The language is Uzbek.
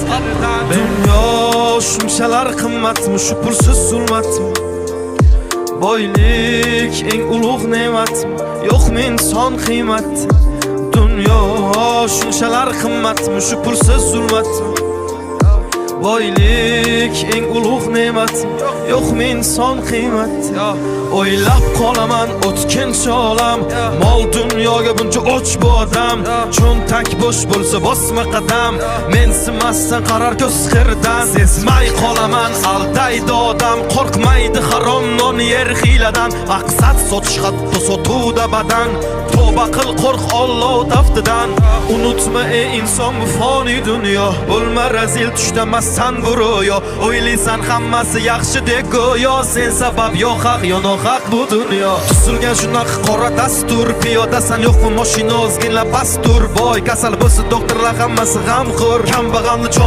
Dunyo shunchalar qimmatmi, shu pulsiz zulmatmi? Boylik eng ulug' ne'matmi, yo'qmi inson qiymati? Dunyo shunchalar qimmatmi, shu pulsiz zulmatmi? Boylik eng ulug' ne'matmi, yo'qmi inson qiymati? O'ylab qolaman o'tkinchi olam, mol dunyoga buncha och bu odam. Cho'ntak bo'sh bo'lsa bosma qadam, mensimasdan qarar ko'z qirdan. Sezmay qolaman aldaydi odam, qo'rqmaydi harom non yer hiyladan. Maqsad sotish hatto sotuvda badan, tavba qil qo'rq Alloh taftidan. Unutma ey inson bu foni dunyo, bo'lma razil tushdamassan bu ro'yo. O'ylaysan hammasi yaxshi deb go'yo, sen sabab yo haq yo nohaq bu dunyo. Tuzilgan shunaqa qora dastur, piyodasan yo'qmi mashina ozginlab bastur. Boy kasal bo'lsa doktorlar hammasi g'amxo'r, kambag'alni